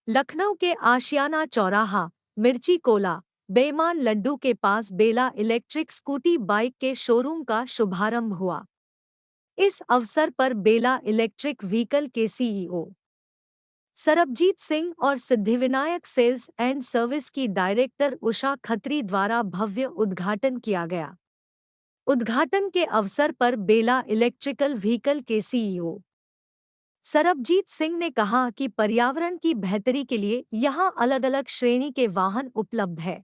लखनऊ के आशियाना चौराहा मिर्ची कोला बेईमान लड्डू के पास बेला इलेक्ट्रिक स्कूटी बाइक के शोरूम का शुभारंभ हुआ। इस अवसर पर बेला इलेक्ट्रिक व्हीकल के सीईओ सरबजीत सिंह और सिद्धिविनायक सेल्स एंड सर्विस की डायरेक्टर उषा खत्री द्वारा भव्य उद्घाटन किया गया। उद्घाटन के अवसर पर बेला इलेक्ट्रिकल व्हीकल के सीईओ सरबजीत सिंह ने कहा कि पर्यावरण की बेहतरी के लिए यहां अलग अलग श्रेणी के वाहन उपलब्ध है।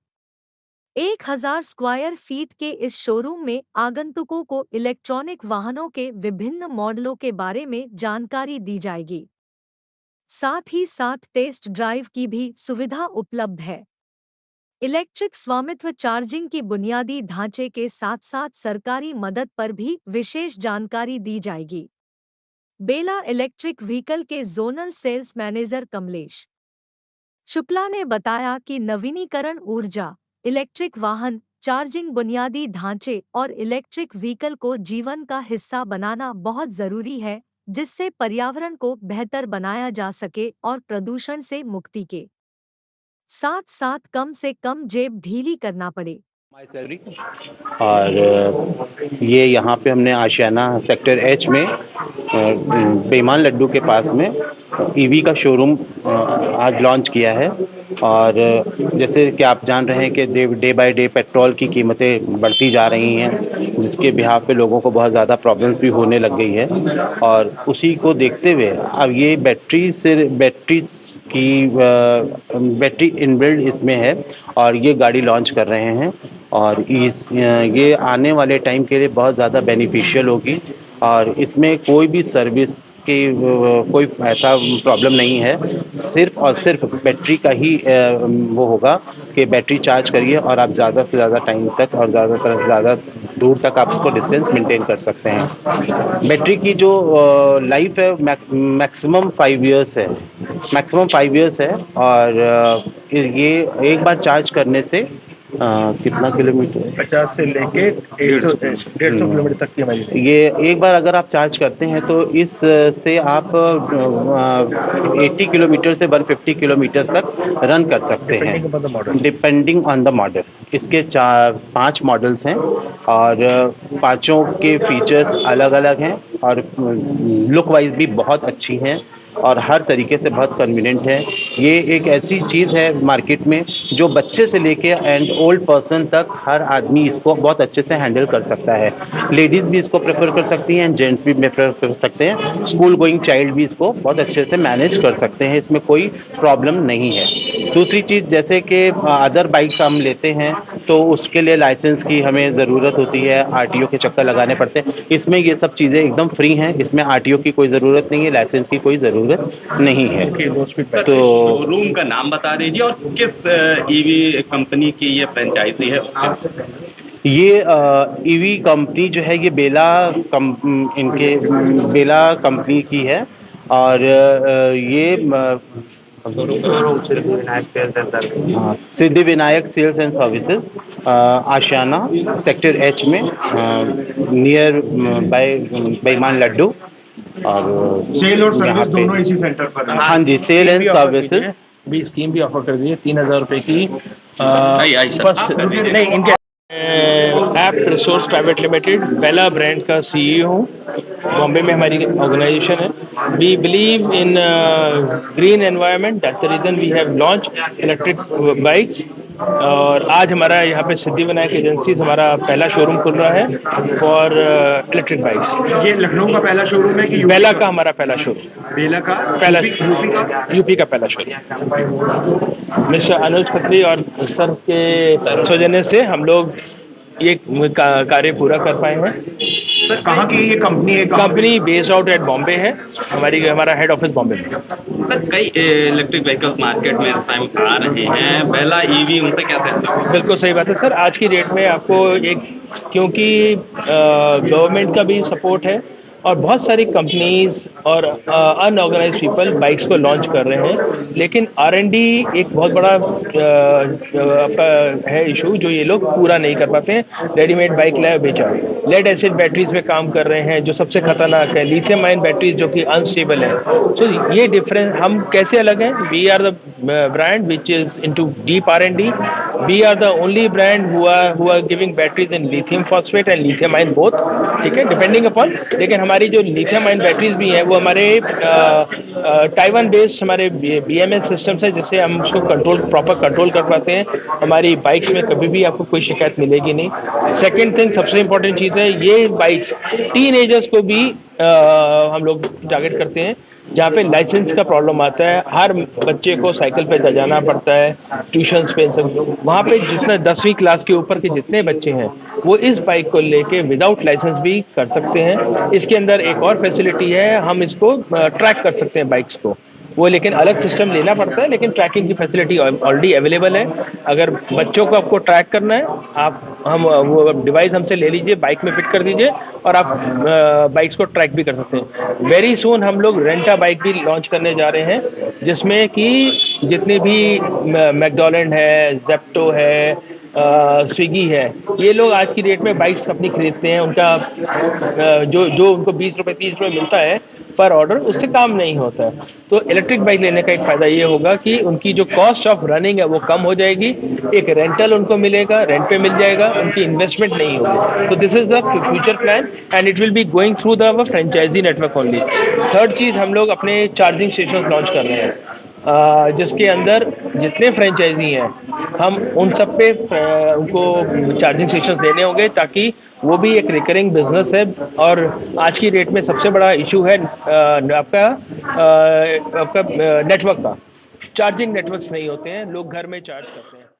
1000 स्क्वायर फीट के इस शोरूम में आगंतुकों को इलेक्ट्रॉनिक वाहनों के विभिन्न मॉडलों के बारे में जानकारी दी जाएगी। साथ ही साथ टेस्ट ड्राइव की भी सुविधा उपलब्ध है। इलेक्ट्रिक स्वामित्व चार्जिंग की बुनियादी ढांचे के साथ साथ सरकारी मदद पर भी विशेष जानकारी दी जाएगी। बेला इलेक्ट्रिक व्हीकल के zonal sales manager Kamlesh Shukla ने बताया कि नवीनीकरण ऊर्जा, इलेक्ट्रिक वाहन, चार्जिंग बुनियादी ढांचे और इलेक्ट्रिक व्हीकल को जीवन का हिस्सा बनाना बहुत जरूरी है, जिससे पर्यावरण को बेहतर बनाया जा सके और प्रदूषण से मुक्ति के साथ साथ कम से कम जेब ढीली करना पड़े। और ये यहाँ पे हमने आशियाना सेक्टर एच में बेईमान लड्डू के पास में ईवी का शोरूम आज लॉन्च किया है। और जैसे कि आप जान रहे हैं कि डे बाय डे पेट्रोल की कीमतें बढ़ती जा रही हैं, जिसके बिहाफ पे लोगों को बहुत ज़्यादा प्रॉब्लम्स भी होने लग गई है। और उसी को देखते हुए अब ये बैटरी इनबिल्ड इसमें है और ये गाड़ी लॉन्च कर रहे हैं। और ये आने वाले टाइम के लिए बहुत ज़्यादा बेनिफिशियल होगी। और इसमें कोई भी सर्विस की कोई ऐसा प्रॉब्लम नहीं है, सिर्फ और सिर्फ बैटरी का ही वो होगा कि बैटरी चार्ज करिए और आप ज़्यादा से ज़्यादा टाइम तक और ज़्यादा दूर तक आप उसको डिस्टेंस मेंटेन कर सकते हैं। बैटरी की जो लाइफ है मैक्सिमम 5 इयर्स है, और ये एक बार चार्ज करने से कितना किलोमीटर, 50 से लेके 150 किलोमीटर तक की हमारी। ये एक बार अगर आप चार्ज करते हैं तो इस से आप 80 किलोमीटर से 150 किलोमीटर तक रन कर सकते हैं, डिपेंडिंग ऑन द मॉडल। इसके 5 मॉडल्स हैं और पांचों के फीचर्स अलग अलग हैं और लुक वाइज भी बहुत अच्छी हैं और हर तरीके से बहुत कन्वीनियंट है। ये एक ऐसी चीज़ है मार्केट में जो बच्चे से लेके एंड ओल्ड पर्सन तक हर आदमी इसको बहुत अच्छे से हैंडल कर सकता है। लेडीज़ भी इसको प्रेफर कर सकती हैं, जेंट्स भी प्रेफर कर सकते हैं, स्कूल गोइंग चाइल्ड भी इसको बहुत अच्छे से मैनेज कर सकते हैं, इसमें कोई प्रॉब्लम नहीं है। दूसरी चीज़, जैसे कि अदर बाइक्स हम लेते हैं तो उसके लिए लाइसेंस की हमें ज़रूरत होती है, आरटीओ के चक्कर लगाने पड़ते हैं। इसमें ये सब चीज़ें एकदम फ्री हैं, इसमें आरटीओ की कोई ज़रूरत नहीं है, लाइसेंस की कोई ज़रूरत नहीं है। तो शोरूम का नाम बता दीजिए और किस ईवी कंपनी की ये फ्रेंचाइजी है। ये ईवी कंपनी जो है ये बेला कंपनी की है और ये Siddhivinayak sales and services Ashiana sector H में नियर बाय बेईमान लड्डू। और सेल और सर्विस दोनों इसी सेंटर पर है। हाँ जी, सेल एंड सर्विसेज भी स्कीम भी ऑफर कर दी है 3000 रुपए की। नहीं, इनके app resource private limited Bela brand का सीईओ हूँ। बॉम्बे में हमारी ऑर्गेनाइजेशन है। We believe in green environment, that's the reason we have launch electric bikes. और आज हमारा यहाँ पे सिद्धिविनायक एजेंसीज हमारा पहला शोरूम खुल रहा है फॉर इलेक्ट्रिक बाइक्स। ये लखनऊ का पहला शोरूम है कि बेला का हमारा पहला शोरूम, बेला का पहला यूपी का पहला शोरूम। मिस्टर अनुज खत्री और सर के सौजन्य से हम लोग ये कार्य पूरा कर पाए हैं। सर, कहाँ की ये कंपनी है? Company based out at Bombay है, हमारा हेड ऑफिस बॉम्बे में। सर, कई इलेक्ट्रिक व्हीकल्स मार्केट में इस टाइम आ रहे हैं, बेला ईवी उनसे कैसे है? बिल्कुल सही बात है सर। आज की डेट में आपको क्योंकि गवर्नमेंट का भी सपोर्ट है और बहुत सारी कंपनीज और अनऑर्गेनाइज्ड पीपल बाइक्स को लॉन्च कर रहे हैं, लेकिन R&D एक बहुत बड़ा आपका है इशू जो ये लोग पूरा नहीं कर पाते हैं। रेडीमेड बाइक लाए बेचा, लेड एसिड बैटरीज पे काम कर रहे हैं जो सबसे खतरनाक है, लिथियम आयन बैटरीज जो कि अनस्टेबल है। सो ये डिफरेंस, हम कैसे अलग हैं? We are the brand which is into deep R&D. We are the only brand who are giving batteries in lithium phosphate and lithium ion both, ठीक है, डिपेंडिंग अपॉन। लेकिन हमारी जो लिथियम आयन बैटरीज भी हैं वो हमारे टाइवान बेस्ड हमारे BMS सिस्टम्स है, जिससे हम उसको प्रॉपर कंट्रोल कर पाते हैं। हमारी बाइक्स में कभी भी आपको कोई शिकायत मिलेगी नहीं। सेकेंड थिंग, सबसे इम्पोर्टेंट चीज़ है, ये बाइक्स टीनेजर्स को भी हम लोग टारगेट करते हैं, जहाँ पे लाइसेंस का प्रॉब्लम आता है। हर बच्चे को साइकिल पे जाना पड़ता है, ट्यूशन्स पे, सब वहाँ पे जितना 10वीं क्लास के ऊपर के जितने बच्चे हैं वो इस बाइक को लेके विदाउट लाइसेंस भी कर सकते हैं। इसके अंदर एक और फैसिलिटी है, हम इसको ट्रैक कर सकते हैं बाइक्स को, वो लेकिन अलग सिस्टम लेना पड़ता है, लेकिन ट्रैकिंग की फैसिलिटी ऑलरेडी अवेलेबल है। अगर बच्चों को आपको ट्रैक करना है, वो डिवाइस हमसे ले लीजिए, बाइक में फिट कर दीजिए और आप बाइक्स को ट्रैक भी कर सकते हैं। वेरी सून हम लोग रेंटा बाइक भी लॉन्च करने जा रहे हैं, जिसमें कि जितने भी मैकडॉलैंड है, जेप्टो है, स्विगी है, ये लोग आज की डेट में बाइक्स अपनी खरीदते हैं। उनका जो उनको 20 रुपये 30 रुपये मिलता है पर ऑर्डर, उससे काम नहीं होता है। तो इलेक्ट्रिक बाइक लेने का एक फ़ायदा ये होगा कि उनकी जो कॉस्ट ऑफ रनिंग है वो कम हो जाएगी, एक रेंटल उनको मिलेगा, रेंट पे मिल जाएगा, उनकी इन्वेस्टमेंट नहीं होगी। तो this is the future plan and it will be going through the franchise network only. Third चीज़, हम लोग अपने चार्जिंग स्टेशन लॉन्च कर रहे हैं, जिसके अंदर जितने फ्रेंचाइजी हैं हम उन सब पे उनको चार्जिंग स्टेशन देने होंगे, ताकि वो भी एक रिकरिंग बिजनेस है। और आज की डेट में सबसे बड़ा इशू है आपका नेटवर्क का। चार्जिंग नेटवर्क्स नहीं होते हैं, लोग घर में चार्ज करते हैं।